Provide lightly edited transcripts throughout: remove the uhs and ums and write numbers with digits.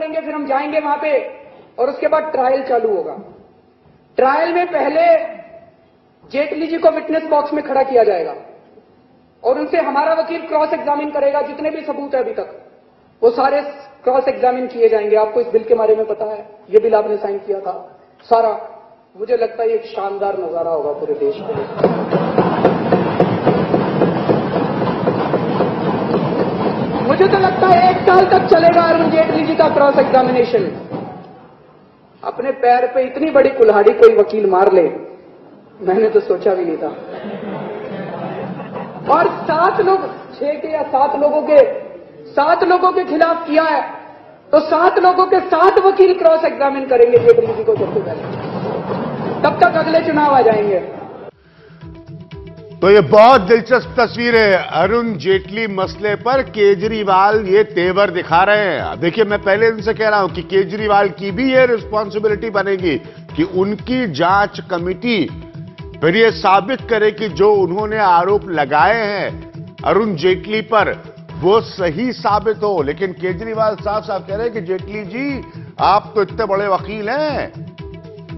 करेंगे, फिर हम जाएंगे वहां पे और उसके बाद ट्रायल चालू होगा। ट्रायल में पहले जेटली जी को विटनेस बॉक्स में खड़ा किया जाएगा और उनसे हमारा वकील क्रॉस एग्जामिन करेगा। जितने भी सबूत है अभी तक वो सारे क्रॉस एग्जामिन किए जाएंगे। आपको इस बिल के बारे में पता है, ये बिल आपने साइन किया था सारा। मुझे लगता है एक शानदार नजारा होगा पूरे देश में। मुझे तो लगता है 1 साल तक चलेगा अरुण जेटली जी का क्रॉस एग्जामिनेशन। अपने पैर पे इतनी बड़ी कुल्हाड़ी कोई वकील मार ले, मैंने तो सोचा भी नहीं था। और 7 लोग 6 के या 7 लोगों के खिलाफ किया है, तो 7 लोगों के 7 वकील क्रॉस एग्जामिन करेंगे जेटली जी को सबसे पहले। तब तक अगले चुनाव आ जाएंगे। तो ये बहुत दिलचस्प तस्वीर है। अरुण जेटली मसले पर केजरीवाल ये तेवर दिखा रहे हैं। देखिए, मैं पहले इनसे कह रहा हूं कि केजरीवाल की भी ये रिस्पॉन्सिबिलिटी बनेगी कि उनकी जांच कमेटी फिर ये साबित करे कि जो उन्होंने आरोप लगाए हैं अरुण जेटली पर वो सही साबित हो। लेकिन केजरीवाल साफ साफ कह रहे हैं कि जेटली जी, आप तो इतने बड़े वकील हैं,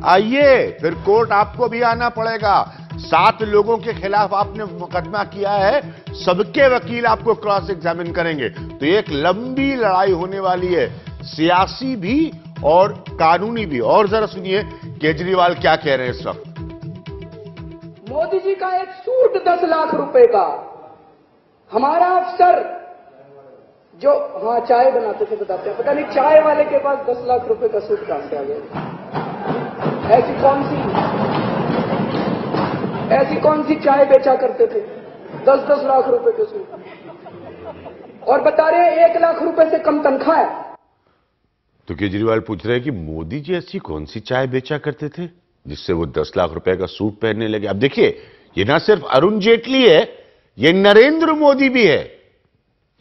आइए, फिर कोर्ट आपको भी आना पड़ेगा। 7 लोगों के खिलाफ आपने मुकदमा किया है, सबके वकील आपको क्रॉस एग्जामिन करेंगे। तो एक लंबी लड़ाई होने वाली है, सियासी भी और कानूनी भी। और जरा सुनिए केजरीवाल क्या कह रहे हैं इस वक्त। मोदी जी का एक सूट 10 लाख रुपए का, हमारा अफसर जो चाय बनाते थे, बताते हैं, पता नहीं चाय वाले के पास 10 लाख रुपए का सूट कहां से आ गया। ऐसी कौन सी चाय बेचा करते थे 10-10 लाख रुपए के सूट, और बता रहे 1 लाख रुपए से कम तनख्वाह है। तो केजरीवाल पूछ रहे हैं कि मोदी जी ऐसी कौन सी चाय बेचा करते थे जिससे वो 10 लाख रुपए का सूट पहनने लगे। अब देखिए, ये ना सिर्फ अरुण जेटली है, ये नरेंद्र मोदी भी है,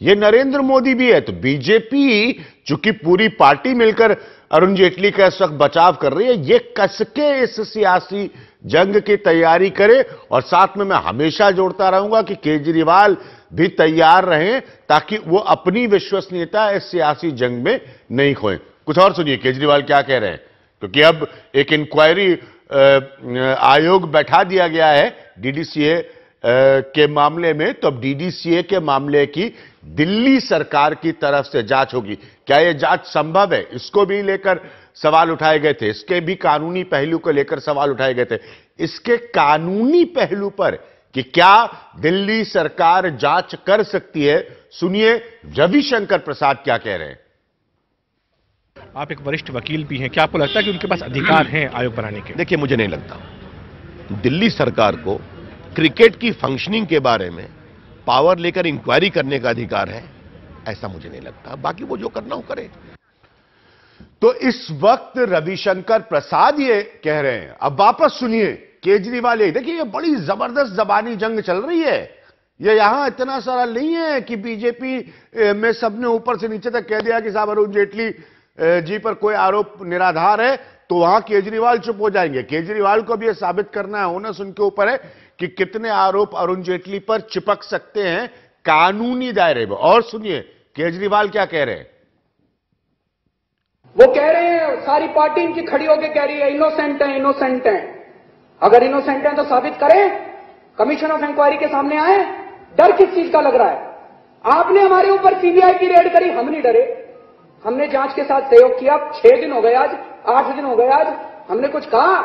ये नरेंद्र मोदी भी है। तो बीजेपी चूंकि पूरी पार्टी मिलकर अरुण जेटली का इस वक्त बचाव कर रही है, ये कसके इस सियासी जंग की तैयारी करे। और साथ में मैं हमेशा जोड़ता रहूंगा कि केजरीवाल भी तैयार रहें ताकि वो अपनी विश्वसनीयता इस सियासी जंग में नहीं खोएं। कुछ और सुनिए केजरीवाल क्या कह रहे हैं, क्योंकि अब एक इंक्वायरी आयोग बैठा दिया गया है डीडीसीए के मामले में। तो अब डीडीसीए के मामले की दिल्ली सरकार की तरफ से जांच होगी। क्या यह जांच संभव है, इसको भी लेकर सवाल उठाए गए थे। इसके भी कानूनी पहलू को लेकर सवाल उठाए गए थे। इसके कानूनी पहलू पर कि क्या दिल्ली सरकार जांच कर सकती है, सुनिए रविशंकर प्रसाद क्या कह रहे हैं। आप एक वरिष्ठ वकील भी हैं, क्या आपको लगता है कि उनके पास अधिकार हैं आयोग बनाने के? देखिए, मुझे नहीं लगता दिल्ली सरकार को क्रिकेट की फंक्शनिंग के बारे में पावर लेकर इंक्वायरी करने का अधिकार है, ऐसा मुझे नहीं लगता। बाकी वो जो करना हो करे। तो इस वक्त रविशंकर प्रसाद ये कह रहे हैं। अब वापस सुनिए केजरीवाल। ये देखिए, ये बड़ी जबरदस्त जबानी जंग चल रही है। ये यहां इतना सारा नहीं है कि बीजेपी में सबने ऊपर से नीचे तक कह दिया कि साहब अरुण जेटली जी पर कोई आरोप निराधार है, तो वहां केजरीवाल चुप हो जाएंगे। केजरीवाल को भी यह साबित करना है, ओनस उनके ऊपर है कि कितने आरोप अरुण जेटली पर चिपक सकते हैं कानूनी दायरे में। और सुनिए केजरीवाल क्या कह रहे हैं। वो कह रहे हैं, सारी पार्टी इनकी खड़ी होकर कह रही है इनोसेंट है, इनोसेंट है। अगर इनोसेंट है तो साबित करें, कमीशन ऑफ इंक्वायरी के सामने आए। डर किस चीज का लग रहा है? आपने हमारे ऊपर सीबीआई की रेड करी, हम नहीं डरे। हमने जांच के साथ सहयोग किया। 6 दिन हो गए आज, 8 दिन हो गए आज, हमने कुछ कहा?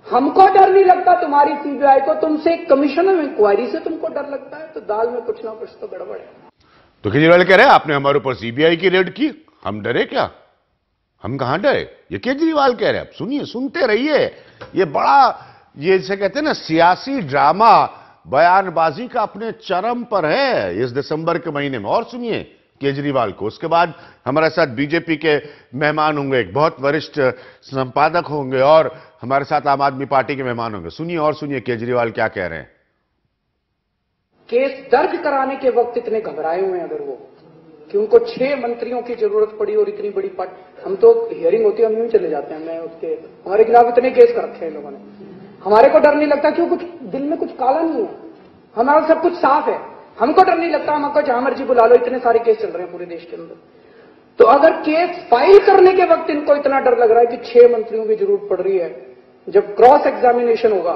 हमको डर नहीं लगता तुम्हारी सीबीआई को, तुमसे कमीशन ऑफ इंक्वायरी से तुमको डर लगता है। तो दाल में कुछ ना कुछ तो गड़बड़ है। तो केजरीवाल कह रहे हैं आपने हमारे ऊपर सीबीआई की रेड की, हम डरे क्या? हम कहां डरे? ये केजरीवाल कह रहे हैं। अब सुनिए, सुनते रहिए। ये बड़ा, ये जिसे कहते हैं ना सियासी ड्रामा, बयानबाजी का अपने चरम पर है इस दिसंबर के महीने में। और सुनिए केजरीवाल को। उसके बाद हमारे साथ बीजेपी के मेहमान होंगे, एक बहुत वरिष्ठ संपादक होंगे, और हमारे साथ आम आदमी पार्टी के मेहमान होंगे। सुनिए और सुनिए केजरीवाल क्या कह रहे हैं। केस दर्ज कराने के वक्त इतने घबराए हुए हैं अगर वो, कि उनको 6 मंत्रियों की जरूरत पड़ी और इतनी बड़ी हम तो हियरिंग होती है, हम यूं चले जाते हैं। मैं उसके हमारे खिलाफ इतने केस कर रखे हैं लोगों ने। हमारे को डर नहीं लगता, क्यों? कुछ दिल में कुछ काला नहीं है, हमारा सब कुछ साफ है। हमको डर नहीं लगता, हमको जहां मर्जी बुला लो, इतने सारे केस चल रहे हैं पूरे देश के अंदर। तो अगर केस फाइल करने के वक्त इनको इतना डर लग रहा है कि 6 मंत्रियों की जरूरत पड़ रही है, जब क्रॉस एग्जामिनेशन होगा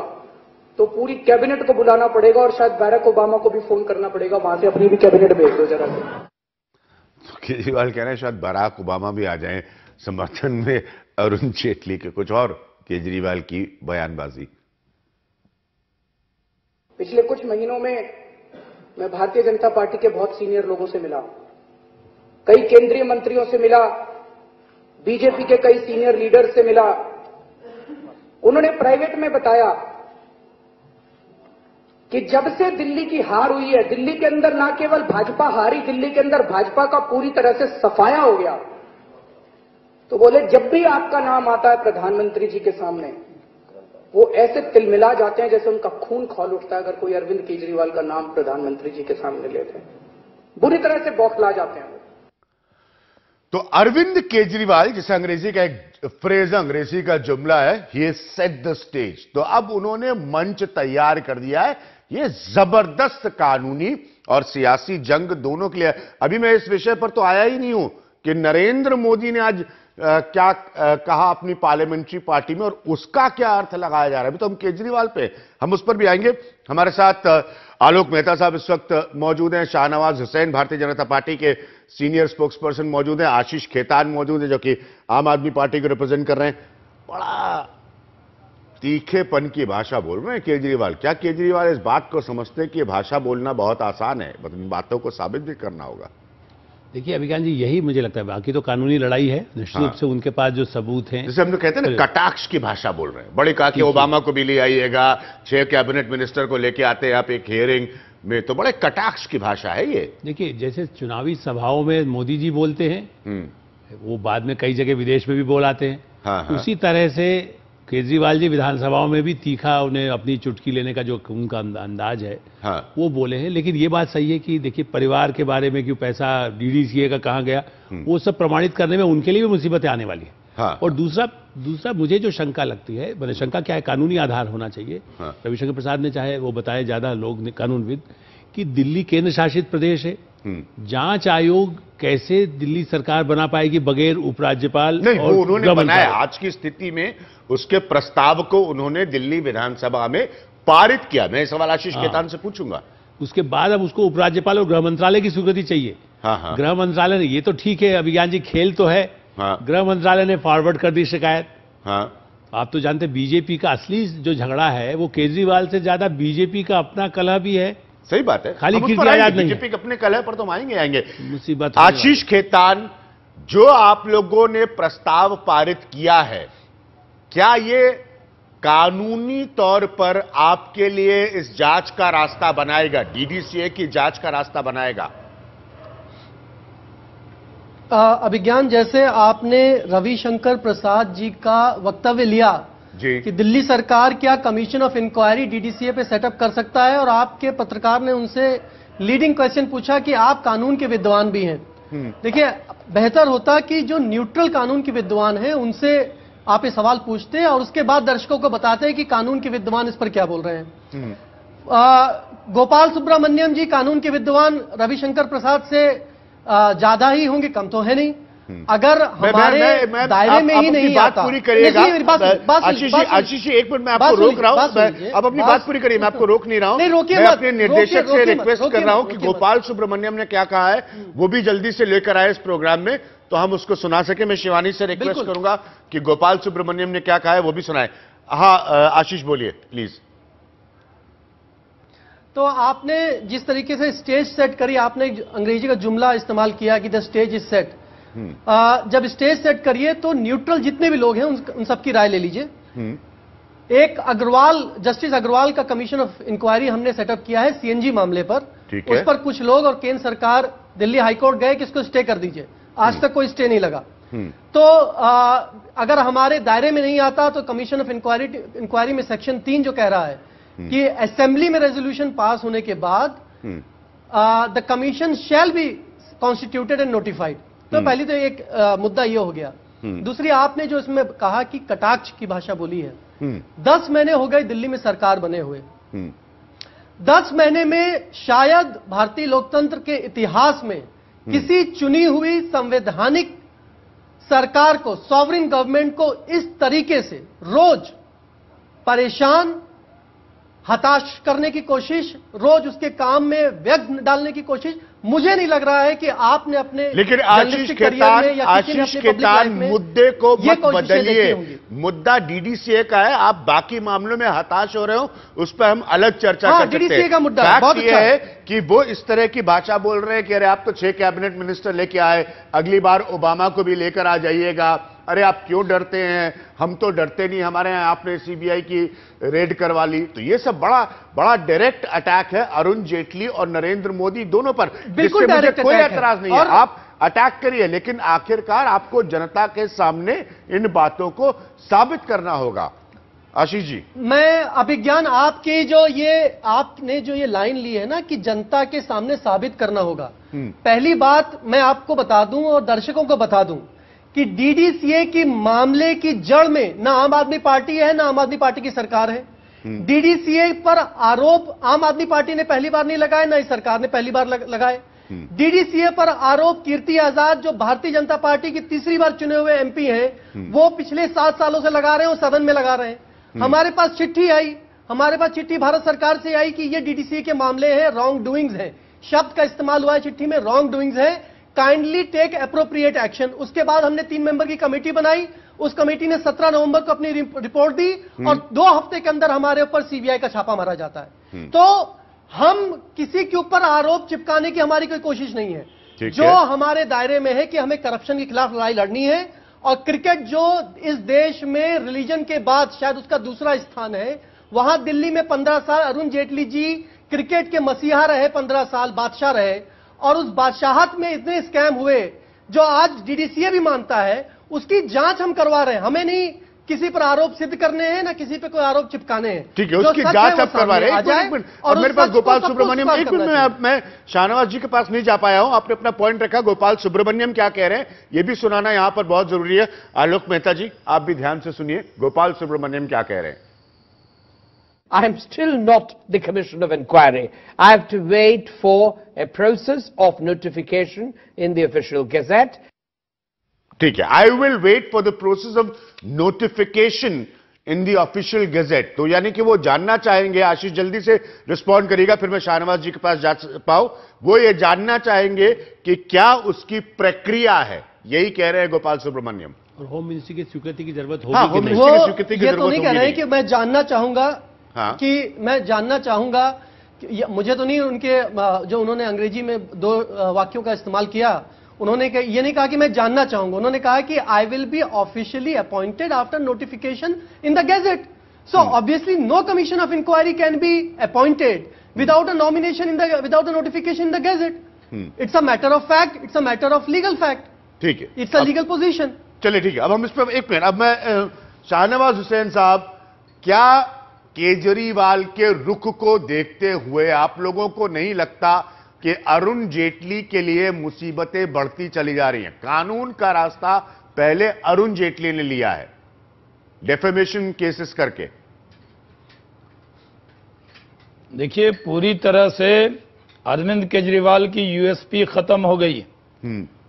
तो पूरी कैबिनेट को बुलाना पड़ेगा और शायद बैरक ओबामा को भी फोन करना पड़ेगा, वहां से अपनी भी कैबिनेट भेज दो जरा से। तो केजरीवाल कह रहे हैं शायद बराक ओबामा भी आ जाएं समर्थन में अरुण जेटली के। कुछ और केजरीवाल की बयानबाजी। पिछले कुछ महीनों में मैं भारतीय जनता पार्टी के बहुत सीनियर लोगों से मिला, कई केंद्रीय मंत्रियों से मिला, बीजेपी के कई सीनियर लीडर से मिला। उन्होंने प्राइवेट में बताया कि जब से दिल्ली की हार हुई है, दिल्ली के अंदर ना केवल भाजपा हारी, दिल्ली के अंदर भाजपा का पूरी तरह से सफाया हो गया। तो बोले जब भी आपका नाम आता है प्रधानमंत्री जी के सामने, वो ऐसे तिलमिला जाते हैं जैसे उनका खून खौल उठता है अगर कोई अरविंद केजरीवाल का नाम प्रधानमंत्री जी के सामने लेते हैं, बुरी तरह से बौखला जाते हैं। तो अरविंद केजरीवाल, जिसे अंग्रेजी का एक फ्रेज, अंग्रेजी का जुमला है, ये सेट द स्टेज। तो अब उन्होंने मंच तैयार कर दिया है। ये जबरदस्त कानूनी और सियासी जंग दोनों के लिए। अभी मैं इस विषय पर तो आया ही नहीं हूं कि नरेंद्र मोदी ने आज क्या कहा अपनी पार्लियामेंट्री पार्टी में और उसका क्या अर्थ लगाया जा रहा है। अभी तो हम केजरीवाल पे, हम उस पर भी आएंगे। हमारे साथ आलोक मेहता साहब इस वक्त मौजूद हैं, शाहनवाज हुसैन भारतीय जनता पार्टी के सीनियर स्पोक्स पर्सन मौजूद हैं, आशीष खेतान मौजूद हैं जो कि आम आदमी पार्टी को रिप्रेजेंट कर रहे हैं। बड़ा तीखेपन की भाषा बोल रहे हैं केजरीवाल। क्या केजरीवाल इस बात को समझते हैं कि भाषा बोलना बहुत आसान है, मतलब इन बातों को साबित भी करना होगा? देखिए अभिज्ञान जी, यही मुझे लगता है, बाकी तो कानूनी लड़ाई है, निश्चित रूप से उनके पास जो सबूत हैं, जैसे हम लोग कहते हैं ना कटाक्ष की भाषा बोल रहे हैं। बड़े कहा कि ओबामा को भी ले आइएगा, 6 कैबिनेट मिनिस्टर को लेके आते हैं आप एक हियरिंग में, तो बड़े कटाक्ष की भाषा है ये। देखिए जैसे चुनावी सभाओं में मोदी जी बोलते हैं, वो बाद में कई जगह विदेश में भी बोल आते हैं, हाँ, हाँ। उसी तरह से केजरीवाल जी विधानसभाओं में भी तीखा उन्हें अपनी चुटकी लेने का जो उनका अंदाज है, हाँ। वो बोले हैं। लेकिन ये बात सही है कि देखिए परिवार के बारे में क्यों पैसा डीडीसीए का कहाँ गया, वो सब प्रमाणित करने में उनके लिए भी मुसीबतें आने वाली है। हाँ। और दूसरा मुझे जो शंका लगती है, मैंने शंका क्या है, कानूनी आधार होना चाहिए। हाँ। रविशंकर प्रसाद ने चाहे वो बताए ज्यादा लोग कानूनविद कि दिल्ली केंद्र शासित प्रदेश है, जांच आयोग कैसे दिल्ली सरकार बना पाएगी बगैर उपराज्यपाल? नहीं, वो उन्होंने बनाया। आज की स्थिति में उसके प्रस्ताव को उन्होंने दिल्ली विधानसभा में पारित किया। मैं सवाल आशीष खेतान से पूछूंगा। उसके बाद अब उसको उपराज्यपाल और गृह मंत्रालय की स्वीकृति चाहिए। हाँ, हाँ। गृह मंत्रालय ने, ये तो ठीक है अभिज्ञान जी, खेल तो है। हाँ। गृह मंत्रालय ने फॉरवर्ड कर दी शिकायत। हाँ। आप तो जानते हैं बीजेपी का असली जो झगड़ा है वो केजरीवाल से ज्यादा बीजेपी का अपना कलह भी है। सही बात है, खाली बीजेपी के अपने कलह पर तो आएंगे। मुसीबत। आशीष खेतान, जो आप लोगों ने प्रस्ताव पारित किया है, क्या ये कानूनी तौर पर आपके लिए इस जांच का रास्ता बनाएगा, डीडीसीए की जांच का रास्ता बनाएगा? अभिज्ञान, जैसे आपने रविशंकर प्रसाद जी का वक्तव्य लिया जी कि दिल्ली सरकार क्या कमीशन ऑफ इंक्वायरी डीडीसीए पे सेटअप कर सकता है, और आपके पत्रकार ने उनसे लीडिंग क्वेश्चन पूछा कि आप कानून के विद्वान भी हैं। देखिए, बेहतर होता कि जो न्यूट्रल कानून के विद्वान हैं उनसे आप ये सवाल पूछते हैं और उसके बाद दर्शकों को बताते हैं कि कानून के विद्वान इस पर क्या बोल रहे हैं। गोपाल सुब्रमण्यम जी कानून के विद्वान रविशंकर प्रसाद से ज्यादा ही होंगे, कम तो है नहीं। अगर हमारे दायरे में ही नहीं बात आता, पूरी करिएगा आशीष जी, एक मिनट मैं आपको रोक रहा हूं। अब अपनी बात पूरी करिए, मैं आपको रोक नहीं रहा हूं। मैं अपने निर्देशक से रिक्वेस्ट कर रहा हूं कि गोपाल सुब्रमण्यम ने क्या कहा है वो भी जल्दी से लेकर आए इस प्रोग्राम में, तो हम उसको सुना सके। मैं शिवानी से रिक्वेस्ट करूंगा कि गोपाल सुब्रमण्यम ने क्या कहा है वो भी सुनाए। हाँ आशीष बोलिए प्लीज। तो आपने जिस तरीके से स्टेज सेट करी, आपने अंग्रेजी का जुमला इस्तेमाल किया कि द स्टेज इज सेट। जब स्टेज सेट करिए तो न्यूट्रल जितने भी लोग हैं उन सबकी राय ले लीजिए। एक अग्रवाल, जस्टिस अग्रवाल का कमीशन ऑफ इंक्वायरी हमने सेटअप किया है सीएनजी मामले पर। उस पर कुछ लोग और केंद्र सरकार दिल्ली हाईकोर्ट गए कि इसको स्टे कर दीजिए, आज तक कोई स्टे नहीं लगा। तो अगर हमारे दायरे में नहीं आता तो कमीशन ऑफ इंक्वायरी में सेक्शन 3 जो कह रहा है कि असेंबली में रेजोल्यूशन पास होने के बाद the commission shall be constituted and notified. तो पहली तो एक मुद्दा ये हो गया। दूसरी, आपने जो इसमें कहा कि कटाक्ष की भाषा बोली है, 10 महीने हो गए दिल्ली में सरकार बने हुए। 10 महीने में शायद भारतीय लोकतंत्र के इतिहास में किसी चुनी हुई संवैधानिक सरकार को, सॉवरिन गवर्नमेंट को इस तरीके से रोज परेशान, हताश करने की कोशिश, रोज उसके काम में व्यग्र डालने की कोशिश, मुझे नहीं लग रहा है कि आपने अपने लेकिन आशीष खेतान मुद्दे को मत बदलिए। मुद्दा डीडीसीए का है, आप बाकी मामलों में हताश हो रहे हो, उस पर हम अलग चर्चा कर सकते हैं। डीडीसीए का मुद्दा बहुत अच्छा है कि वो इस तरह की भाषा बोल रहे हैं कि अरे आप तो 6 कैबिनेट मिनिस्टर लेके आए, अगली बार ओबामा को भी लेकर आ जाइएगा, अरे आप क्यों डरते हैं, हम तो डरते नहीं, हमारे यहां आपने सीबीआई की रेड करवा ली। तो ये सब बड़ा डायरेक्ट अटैक है अरुण जेटली और नरेंद्र मोदी दोनों पर, बिल्कुल मुझे कोई एतराज नहीं है, आप अटैक करिए, लेकिन आखिरकार आपको जनता के सामने इन बातों को साबित करना होगा। आशीष जी, मैं अभिज्ञान आपने जो ये लाइन ली है ना कि जनता के सामने साबित करना होगा, पहली बात मैं आपको बता दूं और दर्शकों को बता दूं कि डीडीसीए की मामले की जड़ में ना आम आदमी पार्टी है, ना आम आदमी पार्टी की सरकार है। डीडीसीए पर आरोप आम आदमी पार्टी ने पहली बार नहीं लगाए, ना इस सरकार ने पहली बार लगाए। डीडीसीए पर आरोप कीर्ति आजाद, जो भारतीय जनता पार्टी की तीसरी बार चुने हुए एमपी हैं, वो पिछले 7 सालों से लगा रहे हैं और सदन में लगा रहे हैं। हमारे पास चिट्ठी भारत सरकार से आई कि ये डीडीसीए के मामले हैं, रॉन्ग डूइंग्स हैं, शब्द का इस्तेमाल हुआ है चिट्ठी में, रॉन्ग डूइंग्स है, काइंडली टेक एप्रोप्रिएट एक्शन। उसके बाद हमने 3 मेंबर की कमेटी बनाई, उस कमेटी ने 17 नवंबर को अपनी रिपोर्ट दी और 2 हफ्ते के अंदर हमारे ऊपर सीबीआई का छापा मारा जाता है। तो हम किसी के ऊपर आरोप चिपकाने की हमारी कोई कोशिश नहीं है। जो हमारे दायरे में है कि हमें करप्शन के खिलाफ लड़ाई लड़नी है, और क्रिकेट जो इस देश में रिलीजन के बाद शायद उसका दूसरा स्थान है, वहां दिल्ली में 15 साल अरुण जेटली जी क्रिकेट के मसीहा रहे, 15 साल बादशाह रहे, और उस बादशाहत में इतने स्कैम हुए जो आज डीडीसीए भी मानता है, उसकी जांच हम करवा रहे हैं। हमें नहीं किसी पर आरोप सिद्ध करने हैं, ना किसी पे कोई आरोप चिपकाने हैं। ठीक है, उसकी जांच आप करवा रहे हैं। और मेरे पास गोपाल सुब्रमण्यम, एक मिनट, मैं शाहनवाज जी के पास नहीं जा पाया हूं, आपने अपना पॉइंट रखा। गोपाल सुब्रमण्यम क्या कह रहे हैं ये भी सुनाना यहां पर बहुत जरूरी है। आलोक मेहता जी, आप भी ध्यान से सुनिए, गोपाल सुब्रमण्यम क्या कह रहे हैं। I am still not the Commission of Inquiry. I have to wait for a process of notification in the official gazette. ठीक है, I will wait for the process of notification in the official gazette. तो यानी कि वो जानना चाहेंगे, आशीष जल्दी से रिस्पॉन्ड करिएगा, फिर मैं शाहनवाज जी के पास जा पाऊं। वो ये जानना चाहेंगे कि क्या उसकी प्रक्रिया है, यही कह रहे हैं गोपाल सुब्रमण्यम। और होम मिनिस्ट्री की स्वीकृति की जरूरत हाँ, होगी कि नहीं? वो ये तो नहीं कह रहे हैं कि मैं जानना चाहूंगा, हाँ। कि मैं जानना चाहूंगा कि मुझे तो नहीं, उनके जो उन्होंने अंग्रेजी में 2 वाक्यों का इस्तेमाल किया, उन्होंने ये नहीं कहा कि मैं जानना चाहूंगा, उन्होंने कहा कि I will be officially appointed after notification in the gazette. So obviously no commission of inquiry can be appointed without a nomination without a notification in the gazette. It's a matter of fact, it's a matter of legal fact. ठीक है, it's a legal position. चलिए ठीक है, अब हम इस पर एक मिनट, अब मैं शाहनवाज हुसैन साहब, क्या केजरीवाल के रुख को देखते हुए आप लोगों को नहीं लगता कि अरुण जेटली के लिए मुसीबतें बढ़ती चली जा रही हैं? कानून का रास्ता पहले अरुण जेटली ने लिया है, डेफेमेशन केसेस करके। देखिए, पूरी तरह से अरविंद केजरीवाल की यूएसपी खत्म हो गई।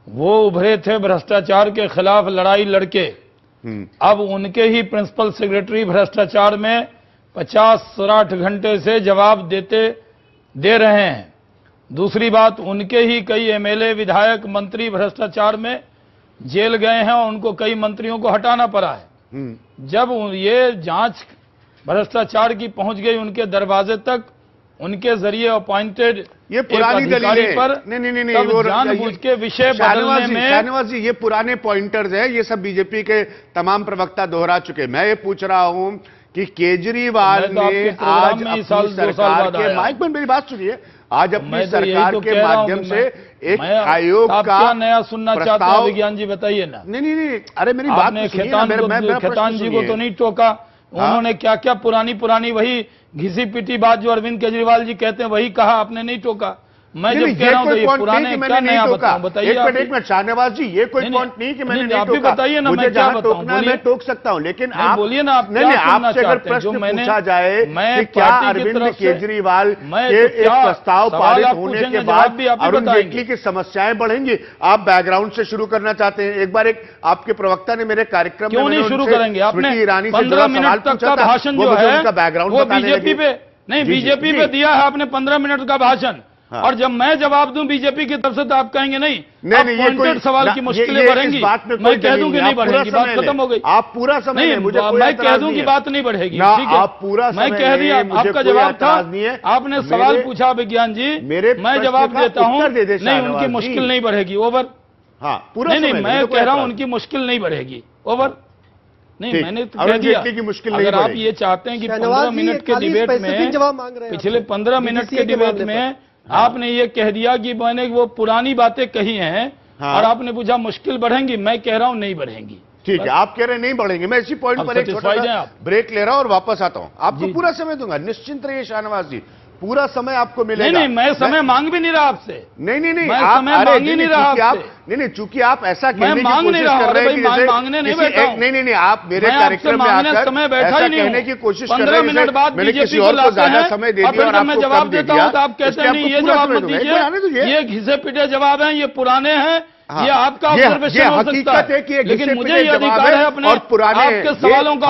वो उभरे थे भ्रष्टाचार के खिलाफ लड़ाई लड़के, अब उनके ही प्रिंसिपल सेक्रेटरी भ्रष्टाचार में 50-60 घंटे से जवाब दे रहे हैं। दूसरी बात, उनके ही कई एमएलए, विधायक, मंत्री भ्रष्टाचार में जेल गए हैं और उनको कई मंत्रियों को हटाना पड़ा है। जब ये जांच भ्रष्टाचार की पहुंच गई उनके दरवाजे तक, उनके जरिए अपॉइंटेड ये पुरानी दलील पर नहीं जानबूझ के विषय बदलने में। शाहनवाज जी, ये पुराने पॉइंटर्स हैं, ये सब बीजेपी के तमाम प्रवक्ता दोहरा चुके। मैं ये पूछ रहा हूं कि केजरीवाल ने आज अपनी सरकार के, माइक में मेरी बात सुनिए, आज अपनी सरकार के माध्यम से एक आयोग का नया सुनना चाहते हैं विज्ञान जी, बताइए ना। नहीं, अरे मेरी बात सुनिए। खेतान जी को तो नहीं टोका, उन्होंने क्या क्या पुरानी वही घिसी पिटी बात जो अरविंद केजरीवाल जी कहते हैं वही कहा, आपने नहीं टोका। मैं जब कह रहा हूं तो ये पुराने क्या नया बताऊं? बताइए एक मिनट शाहनवाज जी, ये कोई पॉइंट नहीं कि मैंने नहीं आप भी टोका। बताइए ना, मुझे मैं क्या जहां बताऊं? टोकना है मैं टोक सकता हूं, लेकिन आप बोलिए ना, आप नहीं, आपसे अगर प्रश्न पूछा जाए कि क्या अरविंद केजरीवाल के एक प्रस्ताव पारित होने के बाद अरुण जेटली की समस्याएं बढ़ेंगी, आप बैकग्राउंड से शुरू करना चाहते हैं? एक बार एक आपके प्रवक्ता ने मेरे कार्यक्रम में क्यों नहीं शुरू करेंगे? आपने ईरानी से 15 मिनट तक का भाषण जो है वो बीजेपी पे नहीं, बीजेपी पे दिया है आपने 15 मिनट का भाषण। और जब मैं जवाब दूं बीजेपी की तरफ से तो आप कहेंगे नहीं, पॉइंटेड सवाल की मुश्किलें बढ़ेंगी। मैं कह दूं कि नहीं बढ़ेगी, बात खत्म हो गई। आप पूरा समय नहीं, मैं कह दूं कि बात नहीं बढ़ेगी, ठीक है? आप पूरा मैं कह दिया, आपका जवाब था, आपने सवाल पूछा विज्ञान जी, मैं जवाब देता हूं, नहीं उनकी मुश्किल नहीं बढ़ेगी, ओवर। हाँ, पूरा नहीं, मैं कह रहा हूं उनकी मुश्किल नहीं बढ़ेगी, ओवर। नहीं, मैंने तो कह दिया की मुश्किल अगर आप ये चाहते हैं कि 15 मिनट के डिबेट में, पिछले 15 मिनट के डिबेट में आपने ये कह दिया कि मैंने वो पुरानी बातें कही हैं और आपने पूछा मुश्किल बढ़ेंगी, मैं कह रहा हूं नहीं बढ़ेंगी। ठीक है, आप कह रहे हैं नहीं बढ़ेंगे। मैं इसी पॉइंट पर एक छोटा सा ब्रेक ले रहा हूं और वापस आता हूं। आपको पूरा समय दूंगा, निश्चिंत रहिए शाहनवाज जी, पूरा समय आपको मिलेगा। नहीं, मैं समय मांग भी नहीं रहा आपसे। नहीं, मैं समय मांग ही नहीं रहा आपसे। नहीं, चूंकि आप ऐसा कहने की मांग नहीं कोशिश कर रहे हैं कि मांगने नहीं बैठा हूं। नहीं, आप मेरे कार्यक्रम में आकर समय बैठा ही नहीं कहने की कोशिश कर रहे हैं 15 मिनट बाद मैंने किसी और को ज्यादा समय दे दिया और मैं जवाब देता हूं तो आप कहते हैं नहीं, ये जवाब मत दीजिए, ये घिसे पिटे जवाब हैं, ये पुराने हैं, ये आपका ऑब्जर्वेशन हो सकता है, लेकिन मुझे ये अधिकार है अपने आपके सवालों का,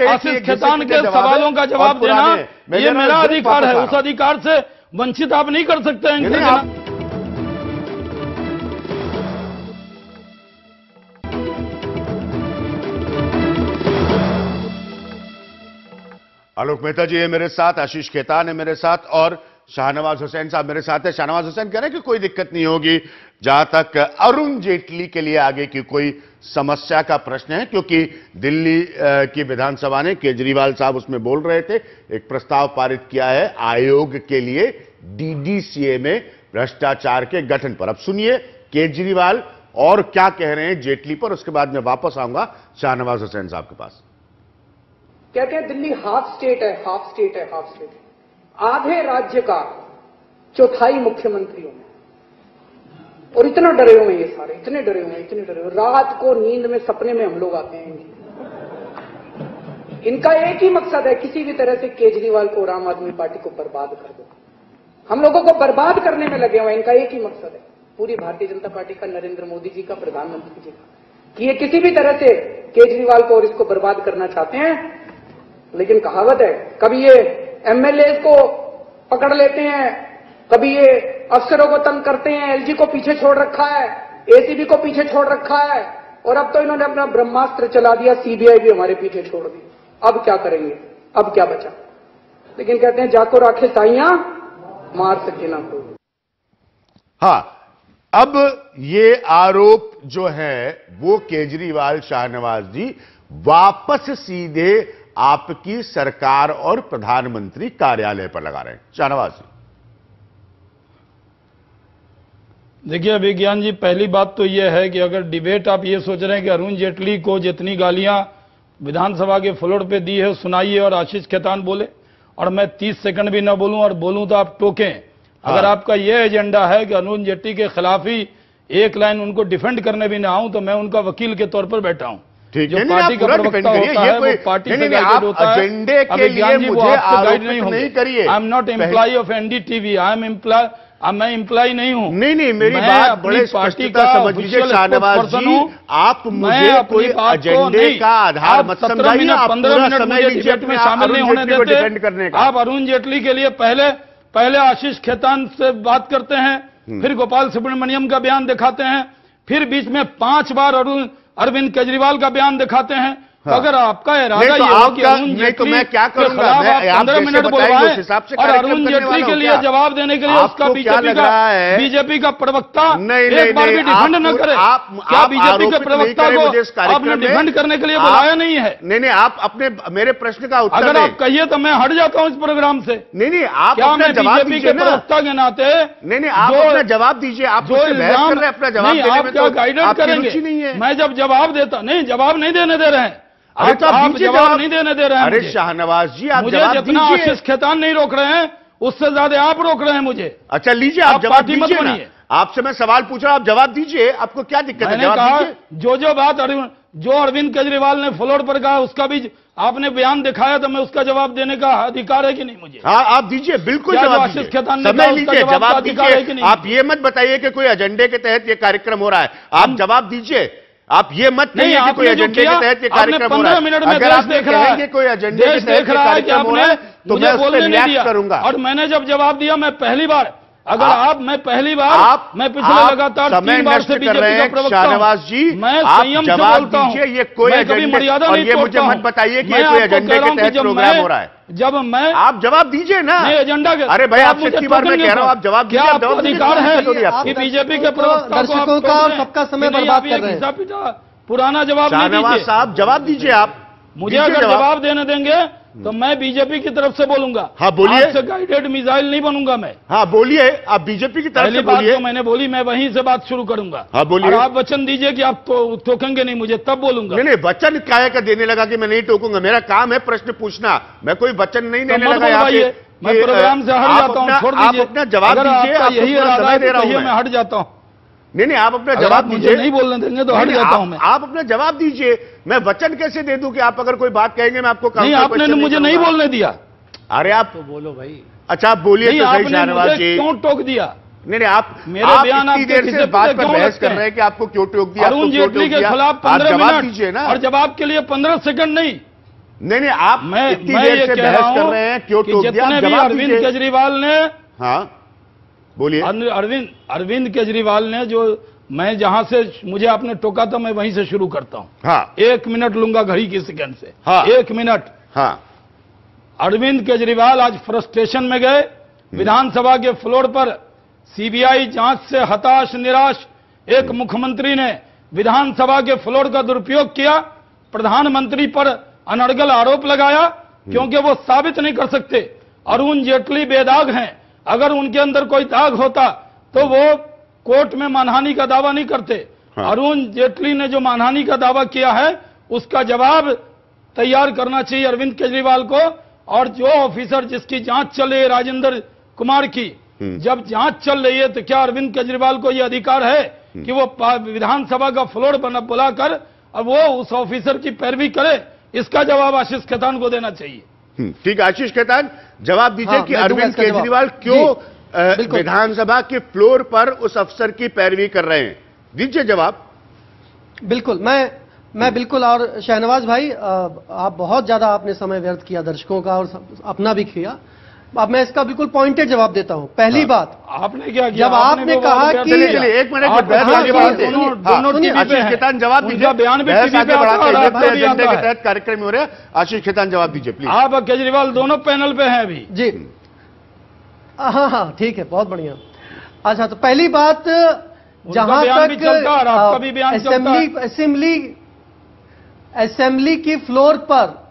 आशीष खेतान के सवालों का जवाब देना, ये मेरा अधिकार है। उस अधिकार से वंचित आप नहीं कर सकते हैं इनसे। आलोक मेहता जी है मेरे साथ, आशीष खेतान है मेरे साथ और शाहनवाज हुसैन साहब मेरे साथ है। शाहनवाज हुसैन कह रहे हैं कि कोई दिक्कत नहीं होगी जहां तक अरुण जेटली के लिए आगे की कोई समस्या का प्रश्न है, क्योंकि दिल्ली की विधानसभा ने, केजरीवाल साहब उसमें बोल रहे थे, एक प्रस्ताव पारित किया है आयोग के लिए डीडीसीए में भ्रष्टाचार के गठन पर। अब सुनिए केजरीवाल और क्या कह रहे हैं जेटली पर, उसके बाद मैं वापस आऊंगा शाहनवाज हुसैन साहब के पास। कहते हैं दिल्ली हाफ स्टेट है, हाफ स्टेट है, हाफ स्टेट है। आधे राज्य का चौथाई मुख्यमंत्रियों में, और इतना डरे हुए हैं ये सारे, इतने डरे हुए हैं, इतने डरे हुए। रात को नींद में सपने में हम लोग आते हैं। इनका एक ही मकसद है, किसी भी तरह से केजरीवाल को और आम आदमी पार्टी को बर्बाद कर दो। हम लोगों को बर्बाद करने में लगे हुए हैं। इनका एक ही मकसद है, पूरी भारतीय जनता पार्टी का, नरेंद्र मोदी जी का, प्रधानमंत्री जी का, कि ये किसी भी तरह से केजरीवाल को और इसको बर्बाद करना चाहते हैं। लेकिन कहावत है, कभी ये एमएलए को पकड़ लेते हैं, कभी ये अफसरों को तंग करते हैं, एलजी को पीछे छोड़ रखा है, एसीबी को पीछे छोड़ रखा है, और अब तो इन्होंने अपना ब्रह्मास्त्र चला दिया, सीबीआई भी हमारे पीछे छोड़ दी। अब क्या करेंगे, अब क्या बचा? लेकिन कहते हैं जाको राखे साइयां, मार सके ना कोई। हां, अब ये आरोप जो है वो केजरीवाल शाहनवाज जी वापस सीधे आपकी सरकार और प्रधानमंत्री कार्यालय पर लगा रहे हैं। शाहनवाज जी देखिए विज्ञान जी, पहली बात तो यह है कि अगर डिबेट आप ये सोच रहे हैं कि अरुण जेटली को जितनी गालियां विधानसभा के फ्लोर पे दी है सुनाइए और आशीष खेतान बोले, और मैं 30 सेकंड भी ना बोलूं, और बोलूं तो आप टोकें। अगर आपका यह एजेंडा है कि अरुण जेटली के खिलाफ ही एक लाइन उनको डिफेंड करने भी ना आऊं, तो मैं उनका वकील के तौर पर बैठा हूं। जो पार्टी का प्रवक्ता होता है वो पार्टी से गाइडेड होता है। एजेंडे के लिए मुझे गाइड नहीं करिए। I am not employ of NDTV, I am employ, मैं एम्प्लॉय नहीं हूं। नहीं, मेरी बात बड़े स्पष्टता समझ लीजिए शाहनवाज जी, आप मुझे कोई एजेंडे का आधार मत समझाइए। आप 15 मिनट मुझे डिबेट में शामिल नहीं होने देते। आप अरुण जेटली के लिए पहले आशीष खेतान से बात करते हैं, फिर गोपाल सुब्रमण्यम का बयान दिखाते हैं, फिर बीच में 5 बार अरविंद केजरीवाल का बयान दिखाते हैं। हाँ। अगर आपका इरादा ये हो कि अरुण जेटली मैं क्या करूंगा, मैं 15 मिनट बुलवाएं और अरुण जेटली के लिए जवाब देने के लिए उसका बीजेपी का प्रवक्ता एक बार भी डिफेंड न करे, क्या बीजेपी के प्रवक्ता को आपने डिफेंड करने के लिए बुलाया नहीं है? नहीं, आप अपने मेरे प्रश्न का उत्तर अगर आप कहिए तो मैं हट जाता हूं इस प्रोग्राम से। नहीं, आप क्या मैं बीजेपी के प्रवक्ता के नाते नहीं, आप अपना जवाब दीजिए। आप जो इल्जाम अपना जवाब आप क्या गाइडेंस करेंगे? मैं जब जवाब देता नहीं, जवाब नहीं देने दे रहे हैं आप जवाब नहीं देने दे रहे हैं। अरे शाहनवाज जी, आप मुझे जितना आशीष खेतान नहीं रोक रहे हैं उससे ज्यादा आप रोक रहे हैं मुझे। अच्छा लीजिए, आप जवाब पार्टी मत दीजिए ना। बनिए। आपसे मैं सवाल पूछ रहा हूं, आप जवाब दीजिए, आपको क्या दिक्कत है? मैंने जवाब कहा दीजिए। जो बात जो अरविंद केजरीवाल ने फ्लोर पर कहा उसका भी आपने बयान दिखाया, तो मैं उसका जवाब देने का अधिकार है कि नहीं मुझे? हाँ, आप दीजिए, बिल्कुल क्या जवाब आशीष दीजिए, खेतान ने समय कहा उसका लीजिए, जवाब का जवाब अधिकार है कि दीजिए। नहीं? आप ये मत बताइए कि कोई एजेंडे के तहत ये कार्यक्रम हो रहा है, आप जवाब दीजिए। आप ये मत कहिए कि कोई एजेंडे के तहत ये कार्यक्रम हो रहा है। 15 मिनट में अगर आप कहेंगे कोई एजेंडे के तहत ये कार्यक्रम हो रहा है तो मैं उस पर रिएक्ट करूंगा। और मैंने जब जवाब दिया, मैं पहली बार मैं पिछले लगातार 3 बार से बीजेपी का प्रवक्ता हूं। शाहनवाज जी, मैं आप संयम से जवाब बोलता हूं, दीजिए, ये कोई मैं कभी मर्यादा और नहीं ये मुझे तोड़ता मत हूं। बताइए कि मैं ये कोई आपको एजेंडे कह रहा के हूं कि तहत जब प्रोग्राम हो रहा है। जब मैं आप जवाब दीजिए ना। नहीं, एजेंडा के अरे भाई, आप मुझे कितनी बार मैं टोकन कह रहा हूं, आप जवाब क्या दीजिए। आपको अधिकार है कि बीजेपी के प्रवक्ता को दर्शकों का और सबका समय बर्बाद कर रहे हैं। पुराना जवाब नहीं शाहनवाज दीजिए साहब, जवाब दीजिए। आप मुझे अगर जवाब देने देंगे तो मैं बीजेपी की तरफ से बोलूंगा। हाँ, बोलिए। आपसे गाइडेड मिसाइल नहीं बनूंगा मैं। हाँ बोलिए, आप बीजेपी की तरफ पहली से बात बोलिए। तो मैंने बोली, मैं वहीं से बात शुरू करूंगा। हाँ, बोलिए। और आप वचन दीजिए कि आप तो टोकेंगे नहीं मुझे, तब बोलूंगा। नहीं, वचन काय का देने लगा कि मैं नहीं टोकूंगा? मेरा काम है प्रश्न पूछना, मैं कोई वचन नहीं देने मत लगा यहाँ पे। बोलवाइए, मैं प्रोग्राम से हट जाता हूँ, छोड़ दीजिए। आप अपना जवाब अगर दीजिए, आपका आपको यही पूरा इरादा समय है दे तो रहा हूं कहिए, मैं हट जाता हूँ। नहीं, आप अपना अगर जवाब आप मुझे दीजिए। नहीं बोलने देंगे तो हट नहीं, जाता हूं मैं। आप अपना जवाब दीजिए। मैं वचन कैसे दे दूं कि आप अगर कोई बात कहेंगे मैं आपको नहीं, आपने मुझे नहीं बोलने दिया। अरे आप तो बोलो भाई। अच्छा, आप बोलिए तो सही आपने शाहनवाज मुझे जी। क्यों टोक दिया? नहीं, आप मेरे आप बयान इतनी आपके देर किसी से बात पे पर क्यों बहस लगते कर हैं? रहे हैं कि आपको क्यों टोक दिया, अरुण जेटली के खिलाफ 15 जवाब मिनट दीजिए ना। और जवाब के लिए 15 सेकंड नहीं। नहीं, आप इतनी मैं देर ये से कह रहा बहस कर हूं रहे हैं, क्यों कि टोक दिया? जितने भी जवाब अरविंद दीजिए। केजरीवाल ने बोलिए। अरविंद केजरीवाल ने जो मैं जहां से मुझे आपने टोका था, मैं वहीं से शुरू करता हूं। हाँ, 1 मिनट लूंगा घड़ी की सेकंड से। हाँ। 1 मिनट। हाँ, अरविंद केजरीवाल आज फ्रस्ट्रेशन में गए विधानसभा के फ्लोर पर। सीबीआई जांच से हताश निराश एक मुख्यमंत्री ने विधानसभा के फ्लोर का दुरुपयोग किया, प्रधानमंत्री पर अनर्गल आरोप लगाया, क्योंकि वो साबित नहीं कर सकते। अरुण जेटली बेदाग हैं, अगर उनके अंदर कोई दाग होता तो वो कोर्ट में मानहानि का दावा नहीं करते। हाँ। अरुण जेटली ने जो मानहानि का दावा किया है उसका जवाब तैयार करना चाहिए अरविंद केजरीवाल को। और जो ऑफिसर जिसकी जांच चल रही है, राजेंद्र कुमार की, जब जांच चल रही है तो क्या अरविंद केजरीवाल को यह अधिकार है कि वो विधानसभा का फ्लोर बुलाकर और वो उस ऑफिसर की पैरवी करे? इसका जवाब आशीष खेतान को देना चाहिए। ठीक है, आशीष खेतान जवाब दीजिए हाँ, कि मैं दूंगा अरविंद इसका जवाब। केजरीवाल क्यों बिल्कुल। विधानसभा के फ्लोर पर उस अफसर की पैरवी कर रहे हैं? दीजिए जवाब। बिल्कुल, मैं बिल्कुल। और शाहनवाज भाई, आप बहुत ज्यादा आपने समय व्यर्थ किया दर्शकों का और अपना भी किया। अब मैं इसका बिल्कुल पॉइंटेड जवाब देता हूं। पहली बात, आपने क्या किया? जब आपने कहा कि चलिए 1 मिनट आप बहस आगे हाँ, बढ़ाते हैं। दोनों सुनिए, टीवी पे आशीष हैं। खेतान जवाब दीजिए। उनका बयान भी बहस टीवी आगे पे आता है बढ़ाते और हैं। आपका भी एजेंडे आता के है। तहत कार्यक्रम हो रहा है। आशीष खेतान जवाब दीजिए प्लीज। आप और केजरीवाल दोनों पैनल पे हैं अभी। जी, हाँ, ठीक है, बहुत बढ़िया। अच्छा, तो पहली बात, जहां बयान भी चलता है और आपका भी बयान तक चलता असेंबली की फ्लोर पर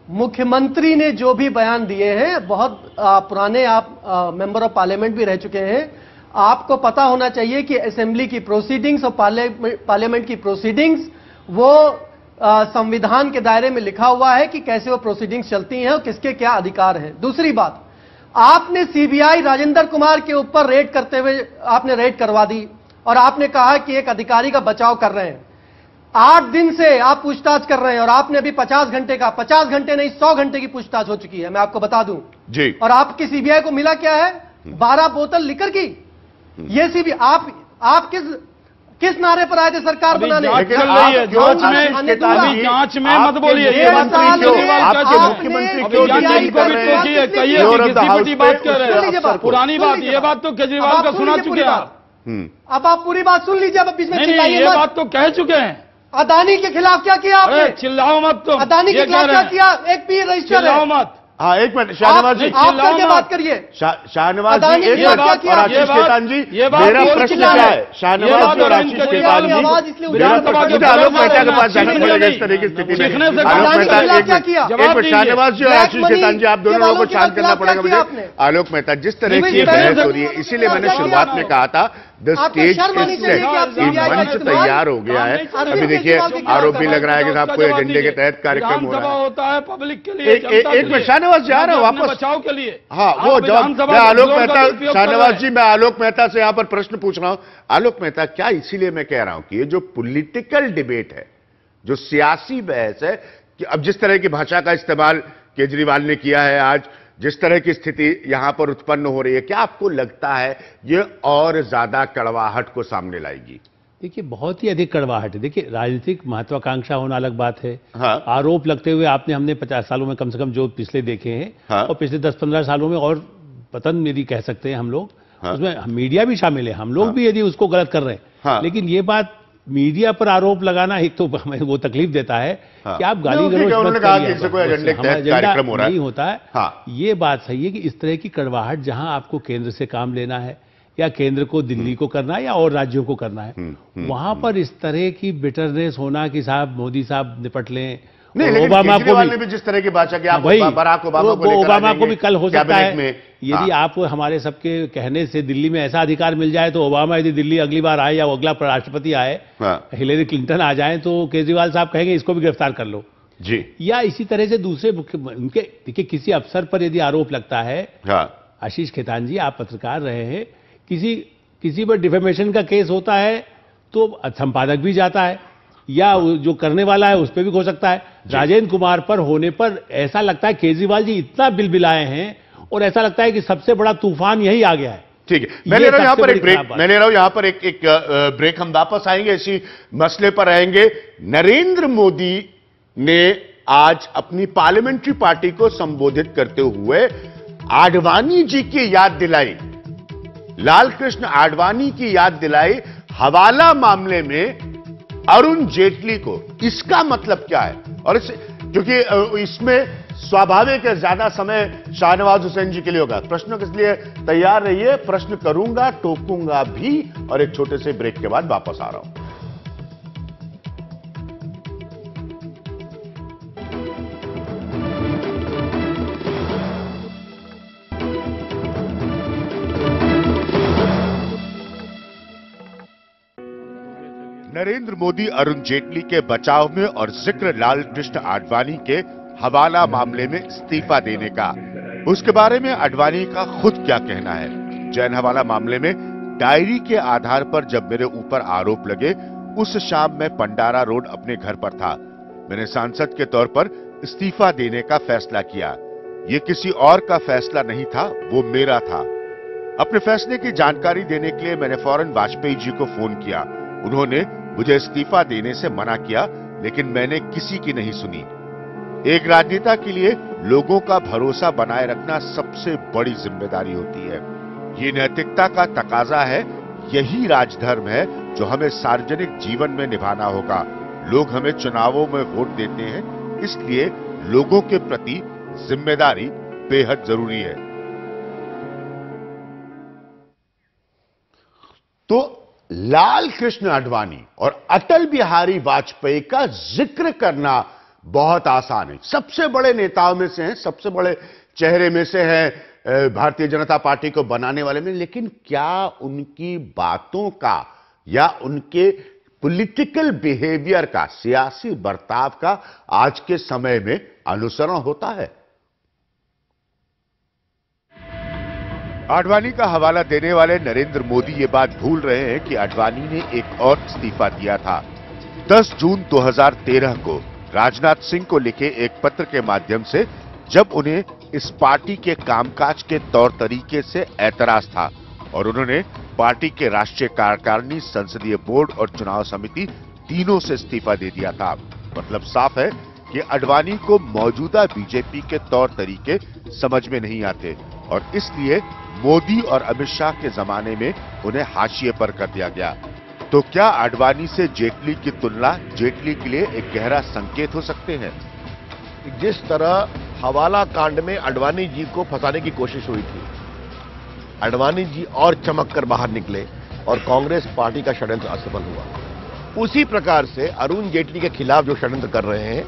मुख्यमंत्री ने जो भी बयान दिए हैं, बहुत पुराने आप मेंबर ऑफ पार्लियामेंट भी रह चुके हैं, आपको पता होना चाहिए कि असेंबली की प्रोसीडिंग्स और पार्लियामेंट की प्रोसीडिंग्स वो संविधान के दायरे में लिखा हुआ है कि कैसे वो प्रोसीडिंग्स चलती हैं और किसके क्या अधिकार हैं। दूसरी बात, आपने सीबीआई राजेंद्र कुमार के ऊपर रेड करते हुए आपने रेड करवा दी और आपने कहा कि एक अधिकारी का बचाव कर रहे हैं। 8 दिन से आप पूछताछ कर रहे हैं और आपने अभी 50 घंटे नहीं 100 घंटे की पूछताछ हो चुकी है, मैं आपको बता दूं जी। और आपकी सीबीआई को मिला क्या है? 12 बोतल लिकर की। ये सीबीआई आप किस नारे पर आए थे सरकार बनाने? जांच चल रही है, जांच में मत बोलिए। पुरानी बात, ये बात तो केजरीवाल का सुना चुके हैं आप। अब आप पूरी बात सुन लीजिए, अब बीच में चिल्लाइए ये मत। बात तो कह चुके हैं। अदानी के खिलाफ क्या किया आपने? चिल्लाओ मत तुम। अदानी के खिलाफ क्या किया? एक पी रजिस्टर है। चिल्लाओ मत। हाँ, 1 मिनट शाहनवाज जी, आप करके बात करिए। शाहनवाज अदानी जी, की एक बात मिनट। और आशीष खेतान जी, मेरा प्रश्न क्या है? शाहनवाज जी और आशीष खेतान जी, आवाज इसलिए मेरा प्रश्न मुझे आलोक मेहता के पास जाना पड़ेगा इस तरह की स्थिति में। आलोक मेहता, एक मिनट शाहनवाज जी और आशीष खेतान जी, आप दोनों लोगों को शांत करना पड़ेगा मुझे। आलोक मेहता, जिस तरह की बहस हो रही है, इसीलिए मैंने शुरुआत में कहा था द आपको स्टेज शर्म आनी चाहिए कि आप ये CBI का मंच इस्तेमाल तैयार हो गया है। अरविंद अभी देखिए केजरीवाल के आरोप भी खिलाफ लग रहा है कि साहब कोई एजेंडे के तहत कार्यक्रम हो रहा है। होता है पब्लिक के लिए, एक मिनट शाहनवाज जी आ रहा हूं वापस बचाव के लिए। हाँ वो जवाब मैं आलोक मेहता, शाहनवाज जी मैं आलोक मेहता से यहां पर प्रश्न पूछ रहा हूं। आलोक मेहता, क्या इसीलिए मैं कह रहा हूं कि ये जो पॉलिटिकल डिबेट है, जो सियासी बहस है, कि अब जिस तरह की भाषा का इस्तेमाल केजरीवाल ने किया है, आज जिस तरह की स्थिति यहां पर उत्पन्न हो रही है, क्या आपको लगता है ये और ज्यादा कड़वाहट को सामने लाएगी? देखिए, बहुत ही अधिक कड़वाहट है। देखिए, राजनीतिक महत्वाकांक्षा होना अलग बात है। हाँ। आरोप लगते हुए हमने 50 सालों में कम से कम जो पिछले देखे हैं, हाँ। और पिछले 10-15 सालों में और पतन यदि कह सकते हैं हम लोग, हाँ। उसमें मीडिया भी शामिल है, हम लोग भी यदि उसको गलत कर रहे हैं। हाँ। लेकिन ये बात मीडिया पर आरोप लगाना एक तो हमें वो तकलीफ देता है कि आप गाली ठीक है, गलौज उन्होंने मत कहा करिए। कि इससे कोई एजेंडे के तहत एजेंडा कार्यक्रम हो रहा है। नहीं होता है। हाँ। ये बात सही है कि इस तरह की कड़वाहट जहां आपको केंद्र से काम लेना है, या केंद्र को दिल्ली को करना है, या और राज्यों को करना है, वहां पर इस तरह की बिटरनेस होना कि साहब मोदी साहब निपट लें। नहीं, और लेकिन ओबामा को केजरीवाल भी ने भी जिस तरह की बात की, आप वही, बराक ओबामा को लेकर ओबामा आ को भी कल हो सकता कैबिनेट है में। यदि आप हमारे सबके कहने से दिल्ली में ऐसा अधिकार मिल जाए तो ओबामा यदि दिल्ली अगली बार आए या वो अगला राष्ट्रपति आए, हिलेरी क्लिंटन आ जाए, तो केजरीवाल साहब कहेंगे इसको भी गिरफ्तार कर लो जी। या इसी तरह से दूसरे उनके देखिए, किसी अफसर पर यदि आरोप लगता है, आशीष खेतान जी आप पत्रकार रहे हैं, किसी पर डिफेमेशन का केस होता है तो संपादक भी जाता है, या जो करने वाला है उस पर भी हो सकता है। राजेंद्र कुमार पर होने पर ऐसा लगता है केजरीवाल जी इतना बिलबिलाए हैं, और ऐसा लगता है कि सबसे बड़ा तूफान यही आ गया है। ठीक है, मैं ले रहा हूं यहां पर एक ब्रेक, मैं ले रहा हूं यहां पर एक ब्रेक। हम वापस आएंगे, इसी मसले पर रहेंगे। नरेंद्र मोदी ने आज अपनी पार्लियामेंट्री पार्टी को संबोधित करते हुए आडवाणी जी की याद दिलाई, लाल कृष्ण आडवाणी की याद दिलाई, हवाला मामले में अरुण जेटली को। इसका मतलब क्या है? और क्योंकि इसमें स्वाभाविक है ज्यादा समय शाहनवाज हुसैन जी के लिए होगा। प्रश्नों के लिए तैयार रहिए, प्रश्न करूंगा, टोकूंगा भी, और एक छोटे से ब्रेक के बाद वापस आ रहा हूं। नरेंद्र मोदी अरुण जेटली के बचाव में और जिक्र लाल कृष्ण आडवाणी के हवाला मामले में इस्तीफा देने का, उसके बारे में आडवाणी का खुद क्या कहना है। जैन हवाला मामले में डायरी के आधार पर जब मेरे ऊपर आरोप लगे, उस शाम मैं पंडारा रोड अपने घर पर था। मैंने सांसद के तौर पर इस्तीफा देने का फैसला किया। ये किसी और का फैसला नहीं था, वो मेरा था। अपने फैसले की जानकारी देने के लिए मैंने फौरन वाजपेयी जी को फोन किया। उन्होंने मुझे इस्तीफा देने से मना किया, लेकिन मैंने किसी की नहीं सुनी। एक राजनेता के लिए लोगों का भरोसा बनाए रखना सबसे बड़ी जिम्मेदारी होती है। ये नैतिकता का तकाजा है, यही राजधर्म है जो हमें सार्वजनिक जीवन में निभाना होगा। लोग हमें चुनावों में वोट देते हैं, इसलिए लोगों के प्रति जिम्मेदारी बेहद जरूरी है। तो लाल कृष्ण आडवाणी और अटल बिहारी वाजपेयी का जिक्र करना बहुत आसान है। सबसे बड़े नेताओं में से हैं, सबसे बड़े चेहरे में से हैं भारतीय जनता पार्टी को बनाने वाले में। लेकिन क्या उनकी बातों का या उनके पॉलिटिकल बिहेवियर का, सियासी बर्ताव का आज के समय में अनुसरण होता है? आडवाणी का हवाला देने वाले नरेंद्र मोदी ये बात भूल रहे हैं कि आडवाणी ने एक और इस्तीफा दिया था। 10 जून 2013 को राजनाथ सिंह को लिखे एक पत्र के माध्यम से, जब उन्हें इस पार्टी के कामकाज के तौर तरीके से ऐतराज था, और उन्होंने पार्टी के राष्ट्रीय कार्यकारिणी, संसदीय बोर्ड और चुनाव समिति तीनों से इस्तीफा दे दिया था। मतलब साफ है कि आडवाणी को मौजूदा बीजेपी के तौर तरीके समझ में नहीं आते, और इसलिए मोदी और अमित शाह के जमाने में उन्हें हाशिए पर कर दिया गया। तो क्या आडवाणी से जेटली की तुलना जेटली के लिए एक गहरा संकेत हो सकते हैं? जिस तरह हवाला कांड में आडवाणी जी को फंसाने की कोशिश हुई थी, आडवाणी जी और चमक कर बाहर निकले और कांग्रेस पार्टी का षड्यंत्र असफल हुआ। उसी प्रकार से अरुण जेटली के खिलाफ जो षड्यंत्र कर रहे हैं,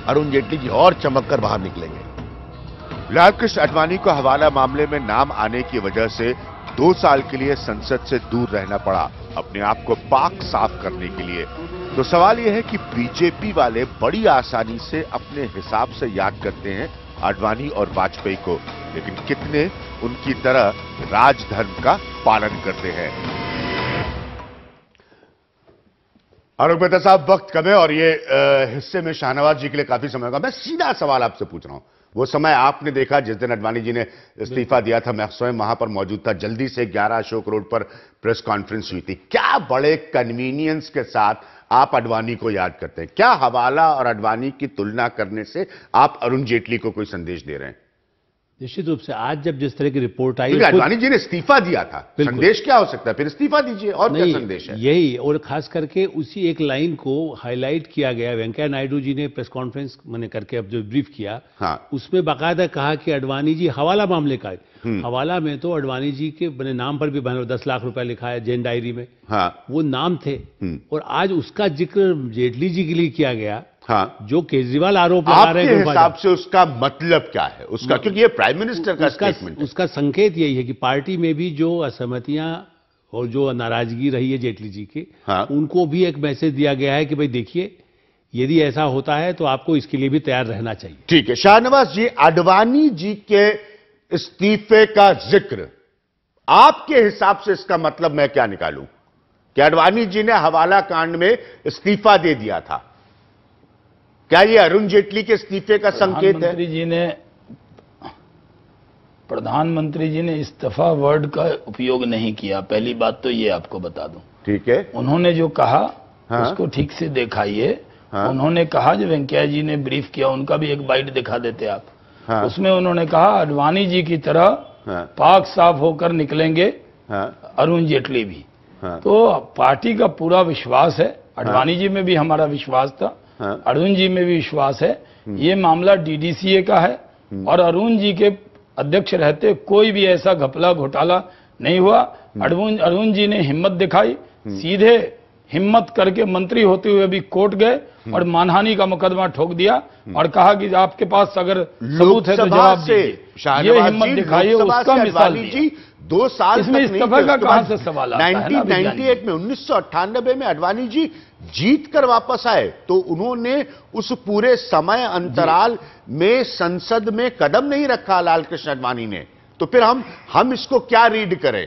अरुण जेटली जी और चमक कर बाहर निकलेंगे। लाल कृष्ण आडवाणी को हवाला मामले में नाम आने की वजह से 2 साल के लिए संसद से दूर रहना पड़ा अपने आप को पाक साफ करने के लिए। तो सवाल यह है कि बीजेपी वाले बड़ी आसानी से अपने हिसाब से याद करते हैं आडवाणी और वाजपेयी को, लेकिन कितने उनकी तरह राजधर्म का पालन करते हैं। आरोप मेहता साहब, वक्त कम है और ये हिस्से में शाहनवाज जी के लिए काफी समय होगा। मैं सीधा सवाल आपसे पूछ रहा हूं, वो समय आपने देखा जिस दिन आडवाणी जी ने इस्तीफा दिया था, मैं स्वयं वहां पर मौजूद था। जल्दी से 11 अशोक रोड पर प्रेस कॉन्फ्रेंस हुई थी। क्या बड़े कन्वीनियंस के साथ आप आडवाणी को याद करते हैं? क्या हवाला और आडवाणी की तुलना करने से आप अरुण जेटली को कोई संदेश दे रहे हैं? निश्चित रूप से आज जब जिस तरह की रिपोर्ट आई, आडवाणी जी ने इस्तीफा दिया था, संदेश क्या हो सकता है? फिर इस्तीफा दीजिए, और क्या संदेश है? यही, और खास करके उसी एक लाइन को हाईलाइट किया गया। वेंकैया नायडू जी ने प्रेस कॉन्फ्रेंस मैंने करके अब जो ब्रीफ किया, हाँ, उसमें बाकायदा कहा कि आडवाणी जी हवाला मामले का, हवाला में तो आडवाणी जी के मैंने नाम पर भी 10 लाख रुपए लिखा है जैन डायरी में, हाँ, वो नाम थे। और आज उसका जिक्र जेटली जी के लिए किया गया, हाँ, जो केजरीवाल आरोप लगा रहे हैं। आपके हिसाब से उसका मतलब क्या है उसका? क्योंकि ये प्राइम मिनिस्टर का स्टेटमेंट है। उसका संकेत यही है कि पार्टी में भी जो असहमतियां और जो नाराजगी रही है जेटली जी की, हाँ, उनको भी एक मैसेज दिया गया है कि भाई देखिए, यदि ऐसा होता है तो आपको इसके लिए भी तैयार रहना चाहिए। ठीक है शाहनवाज जी, आडवाणी जी के इस्तीफे का जिक्र आपके हिसाब से इसका मतलब मैं क्या निकालूं कि आडवाणी जी ने हवाला कांड में इस्तीफा दे दिया था? क्या ये अरुण जेटली के इस्तीफे का संकेत है? प्रधानमंत्री जी ने इस्तीफा वर्ड का उपयोग नहीं किया, पहली बात तो ये आपको बता दूं। ठीक है, उन्होंने जो कहा, हाँ, उसको ठीक से दिखाइए। हाँ, उन्होंने कहा, जो वेंकैया जी ने ब्रीफ किया उनका भी एक बाइट दिखा देते आप। हाँ, उसमें उन्होंने कहा आडवाणी जी की तरह, हाँ, पाक साफ होकर निकलेंगे, हाँ, अरुण जेटली भी। हाँ, तो पार्टी का पूरा विश्वास है, आडवाणी जी में भी हमारा विश्वास था, हाँ, अरुण जी में भी विश्वास है। ये मामला डीडीसीए का है और अरुण जी के अध्यक्ष रहते कोई भी ऐसा घपला घोटाला नहीं हुआ। अरुण जी ने हिम्मत दिखाई, सीधे हिम्मत करके मंत्री होते हुए भी कोर्ट गए और मानहानि का मुकदमा ठोक दिया और कहा कि आपके पास अगर सबूत है तो जवाब दीजिए। ये हिम्मत दिखाई, उसका मिसाल दी। 2 साल इसमें इस्तीफा का कहां से सवाल आता है? 1998 में 1998 में आडवाणी जी जीत कर वापस आए तो उन्होंने उस पूरे समय अंतराल में संसद में कदम नहीं रखा लाल कृष्ण आडवाणी ने। तो फिर हम इसको क्या रीड करें?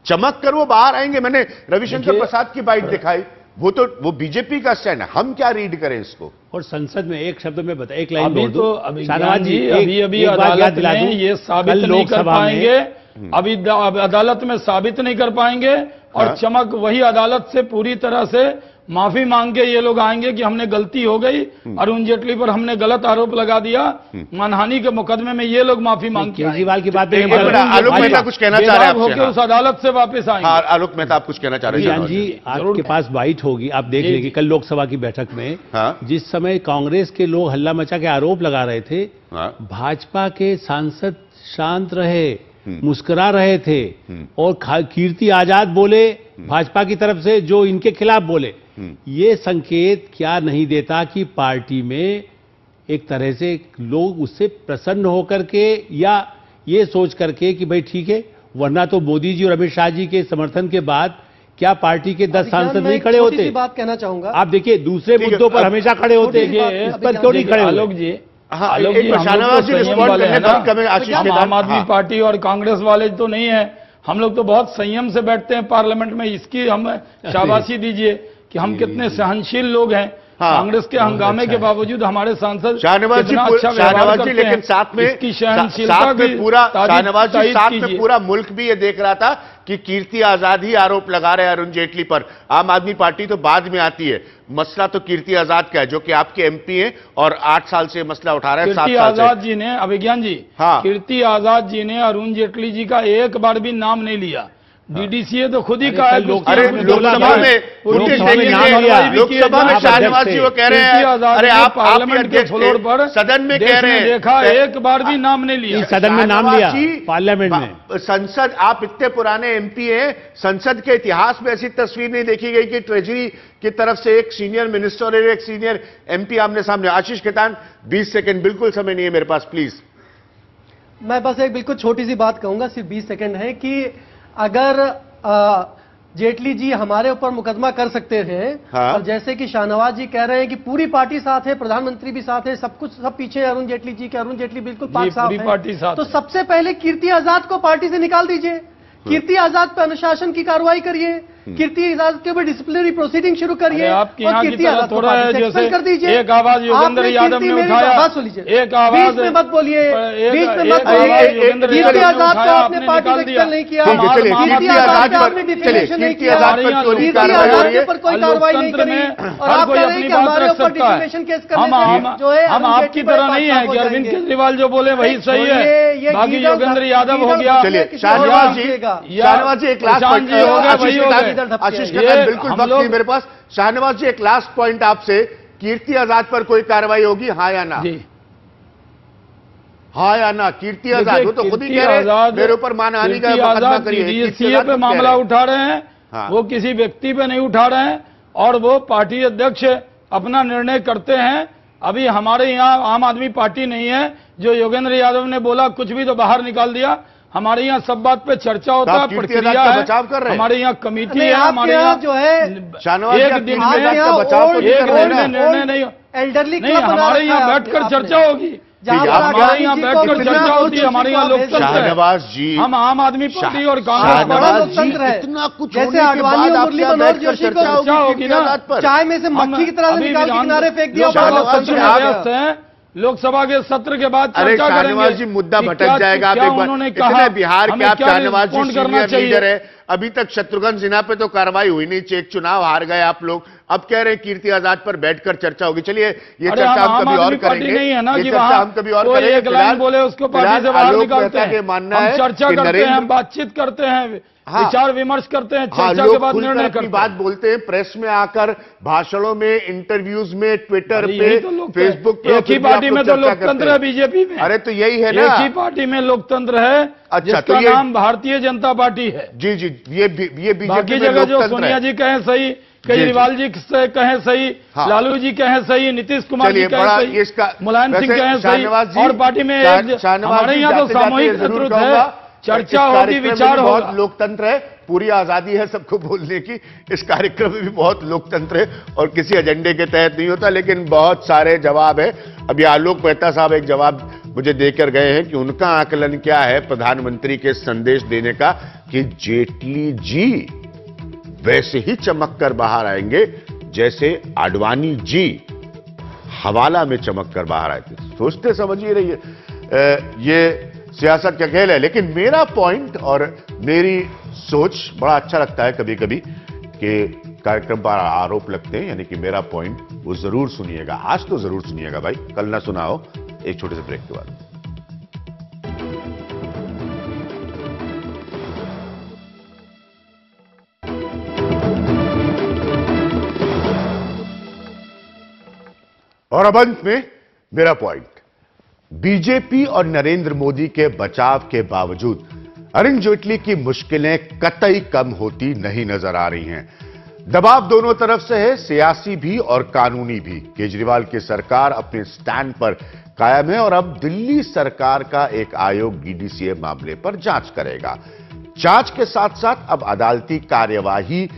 चमक कर वो बाहर आएंगे। मैंने रविशंकर प्रसाद की बाइट दिखाई, वो बीजेपी का स्टैंड है। हम क्या रीड करें इसको? और संसद में एक शब्द में बता, एक लाइन अभी बोल दो। शाहनवाज जी, अभी अदालत में ये साबित नहीं कर पाएंगे, अभी अदालत में साबित नहीं कर पाएंगे और चमक वही अदालत से पूरी तरह से माफी मांग के ये लोग आएंगे कि हमने गलती हो गई, अरुण जेटली पर हमने गलत आरोप लगा दिया, मानहानि के मुकदमे में ये लोग माफी मांग के केजरीवाल की बात आलोक मेहता कुछ कहना चाह रहे हैं? उस अदालत से वापस आएंगे। आलोक मेहता आप कुछ कहना चाह रहे हैं? जी, आपके पास बाइट होगी, आप देख लेंगे कल लोकसभा की बैठक में जिस समय कांग्रेस के लोग हल्ला मचा के आरोप लगा रहे थे, भाजपा के सांसद शांत रहे, मुस्कुरा रहे थे और कीर्ति आजाद बोले भाजपा की तरफ से, जो इनके खिलाफ बोले। ये संकेत क्या नहीं देता कि पार्टी में एक तरह से लोग उससे प्रसन्न होकर के या ये सोच करके कि भाई ठीक है, वरना तो मोदी जी और अमित शाह जी के समर्थन के बाद क्या पार्टी के 10 सांसद नहीं खड़े होते? बात कहना चाहूंगा, आप देखिए दूसरे मुद्दों पर हमेशा खड़े होते हैं, इस पर क्यों नहीं खड़े? आलोक जी, हम आम आदमी पार्टी और कांग्रेस वाले तो नहीं है, हम लोग तो बहुत संयम से बैठते हैं पार्लियामेंट में। इसकी हम शाबाशी दीजिए कि हम कितने सहनशील लोग हैं। कांग्रेस के हंगामे के बावजूद हमारे सांसद शाहनवाज जी, लेकिन साथ में इसकी सहनशीलता भी शाहनवाज जी, साथ में पूरा मुल्क भी ये देख रहा था कि कीर्ति आजाद ही आरोप लगा रहे हैं अरुण जेटली पर। आम आदमी पार्टी तो बाद में आती है। मसला तो कीर्ति आजाद का है, जो कि आपके एमपी हैं और 8 साल से मसला उठा रहे हैं। कीर्ति आजाद जी ने, अभिज्ञान जी, कीर्ति आजाद जी ने अरुण जेटली जी का एक बार भी नाम नहीं लिया। डीडीसीए तो खुद ही कहा है। लोकसभा में शाहनवाज जी वो कह रहे हैं, अरे आप पार्लियामेंट के फ्लोर पर सदन में कह रहे हैं, देखा एक बार भी नाम नहीं लिया। सदन में नाम लिया पार्लियामेंट में। संसद, आप इतने पुराने एमपी हैं, संसद के इतिहास में ऐसी तस्वीर नहीं देखी गई कि ट्रेजरी की तरफ से एक सीनियर मिनिस्टर और एक सीनियर एमपी आमने सामने। आशीष खेतान 20 सेकंड, बिल्कुल समय नहीं है मेरे पास, प्लीज। मैं बस एक बिल्कुल छोटी सी बात कहूंगा, सिर्फ 20 सेकंड है कि अगर जेटली जी हमारे ऊपर मुकदमा कर सकते हैं, हाँ। और जैसे कि शाहनवाज जी कह रहे हैं कि पूरी पार्टी साथ है, प्रधानमंत्री भी साथ है, सब कुछ सब पीछे है अरुण जेटली जी के, अरुण जेटली बिल्कुल पाक साफ पूरी पार्टी साथ तो है। सबसे पहले कीर्ति आजाद को पार्टी से निकाल दीजिए, कीर्ति आजाद पर अनुशासन की कार्रवाई करिए, कीर्ति आजाद के ऊपर डिसिप्लिनरी प्रोसीडिंग शुरू करिए, आपकी यहाँ की तरह आजाद को थोड़ा पार्टी है से जैसे एक्सपेल कर दीजिए। एक आवाज योगेंद्र आपने यादव कीर्ति ने मेरी उठाया, बात सुन लीजिए, एक आवाज बीच में मत बोलिए, बीच में मत आवाज बोलिए। योगेंद्र कीर्ति यादव ने आजाद को उठाया, आपने आपने पार्टी निकाल से दिया। एक्सपेल नहीं किया, ठीक है, चलिए, कीर्ति आजाद पे आपने डिफेमेशन नहीं किया, कीर्ति आजाद के ऊपर कोई कार्रवाई नहीं करी, और आप कह रहे हैं कि हमारे ऊपर डिफेमेशन केस करने से जो है हम आपकी तरह नहीं है कि अरविंद केजरीवाल जो बोले वही सही है, बाकी योगेंद्र यादव हो गया। चलिए शाहनवाज जी एक लास्ट पॉइंट, आशीष का टाइम बिल्कुल वक्त नहीं मेरे पास। शाहनवाज जी एक लास्ट पॉइंट आपसे, कीर्ति आजाद पर कोई कार्रवाई होगी, हाँ या ना? हाँ या ना? कीर्ति आजाद वो तो खुद ही कह रहे हैं मेरे ऊपर मानहानि का मुकदमा करिए, डीसीए पे मामला उठा रहे हैं, वो किसी व्यक्ति पे नहीं उठा रहे हैं, और वो पार्टी अध्यक्ष अपना निर्णय करते हैं। अभी हमारे यहाँ आम आदमी पार्टी नहीं है, जो योगेंद्र यादव ने बोला कुछ भी तो बाहर निकाल दिया। हमारे यहाँ सब बात पे चर्चा होता है, प्रक्रिया है, बचाव कर रहे हैं। हमारे यहाँ कमेटी है, हमारे यहाँ जो है एक दिन में निर्णय नहीं, एल्डरली नहीं हमारे यहाँ बैठकर चर्चा होगी, हमारे यहाँ बैठकर चर्चा होती है, हमारे यहाँ लोकतंत्र है। शाहनवाज जी, हम आम आदमी पार्टी और कांग्रेस लोकतंत्र है, इतना कुछ जैसे अडवाणी और मुरली मनोहर जोशी को होगी ना, चाय में से मक्खी की तरह निकाल के किनारे फेंक दिया। व्यस्त है, लोकसभा के सत्र के बाद चर्चा करेंगे। शाहनवाज जी मुद्दा भटक जाएगा, आप एक बार इतने बिहार के आप शाहनवाज जी सीनियर लीडर है, अभी तक शत्रुघ्न सिन्हा पे तो कार्रवाई हुई नहीं, एक चुनाव हार गए आप लोग, अब कह रहे हैं कीर्ति आजाद पर बैठकर चर्चा होगी। चलिए ये चर्चा हम कभी और करेंगे, ये चर्चा हम कभी और करेंगे। एक लाइन बोले उसको पार्टी से बाहर निकालते हैं, मानना हम है चर्चा करते हैं, बातचीत करते हैं, विचार विमर्श करते हैं, चर्चा के बाद निर्णय करते हैं। बात बोलते हैं, प्रेस में आकर, भाषणों में, इंटरव्यूज में, ट्विटर पे, फेसबुक पे। एक ही पार्टी में तो लोकतंत्र है बीजेपी में। अरे तो यही है ना, एक ही पार्टी में लोकतंत्र है, जिसका नाम भारतीय जनता पार्टी है। जी जी, ये बीजेपी बाकी जगह जो सोनिया जी कहें सही, केजरीवाल जी से कहें सही, लालू जी कहें सही, नीतीश कुमार जी कहें सही, मुलायम सिंह कहें सही, और पार्टी में हमारे यहाँ तो सामूहिक नेतृत्व है, चर्चा होगी, विचार होगा। बहुत लोकतंत्र है, पूरी आजादी है सबको बोलने की, इस कार्यक्रम में भी बहुत लोकतंत्र है और किसी एजेंडे के तहत नहीं होता, लेकिन बहुत सारे जवाब है। अभी आलोक मेहता साहब एक जवाब मुझे देकर गए हैं कि उनका आकलन क्या है प्रधानमंत्री के संदेश देने का, कि जेटली जी वैसे ही चमक कर बाहर आएंगे जैसे आडवाणी जी हवाला में चमक कर बाहर आए थे। सोचते समझिए रहिए, ये सियासत का खेल है। लेकिन मेरा पॉइंट और मेरी सोच, बड़ा अच्छा लगता है कभी कभी कि कार्यक्रम पर आरोप लगते हैं, यानी कि मेरा पॉइंट वो जरूर सुनिएगा, आज तो जरूर सुनिएगा भाई, कल ना सुनाओ। एक छोटे से ब्रेक के बाद और अब अंत में मेरा पॉइंट, बीजेपी और नरेंद्र मोदी के बचाव के बावजूद अरुण जेटली की मुश्किलें कतई कम होती नहीं नजर आ रही हैं। दबाव दोनों तरफ से है, सियासी भी और कानूनी भी। केजरीवाल की सरकार अपने स्टैंड पर कायम है और अब दिल्ली सरकार का एक आयोग डीडीसीए मामले पर जांच करेगा। जांच के साथ साथ अब अदालती कार्यवाही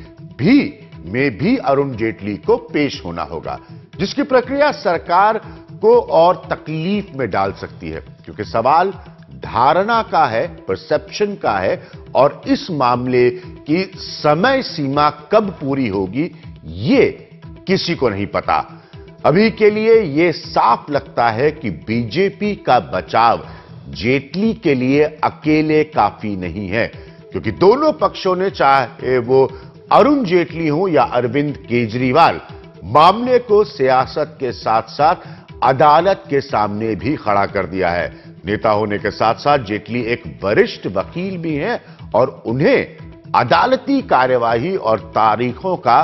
में भी अरुण जेटली को पेश होना होगा, जिसकी प्रक्रिया सरकार को और तकलीफ में डाल सकती है, क्योंकि सवाल धारणा का है, परसेप्शन का है, और इस मामले की समय सीमा कब पूरी होगी ये किसी को नहीं पता। अभी के लिए यह साफ लगता है कि बीजेपी का बचाव जेटली के लिए अकेले काफी नहीं है, क्योंकि दोनों पक्षों ने, चाहे वो अरुण जेटली हो या अरविंद केजरीवाल, मामले को सियासत के साथ साथ अदालत के सामने भी खड़ा कर दिया है। नेता होने के साथ साथ जेटली एक वरिष्ठ वकील भी हैं और उन्हें अदालती कार्यवाही और तारीखों का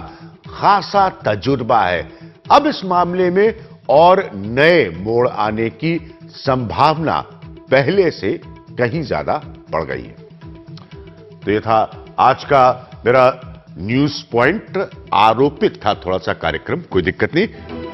खासा तजुर्बा है। अब इस मामले में और नए मोड़ आने की संभावना पहले से कहीं ज्यादा बढ़ गई है। तो यह था आज का मेरा न्यूज पॉइंट। आरोपित था थोड़ा सा कार्यक्रम, कोई दिक्कत नहीं।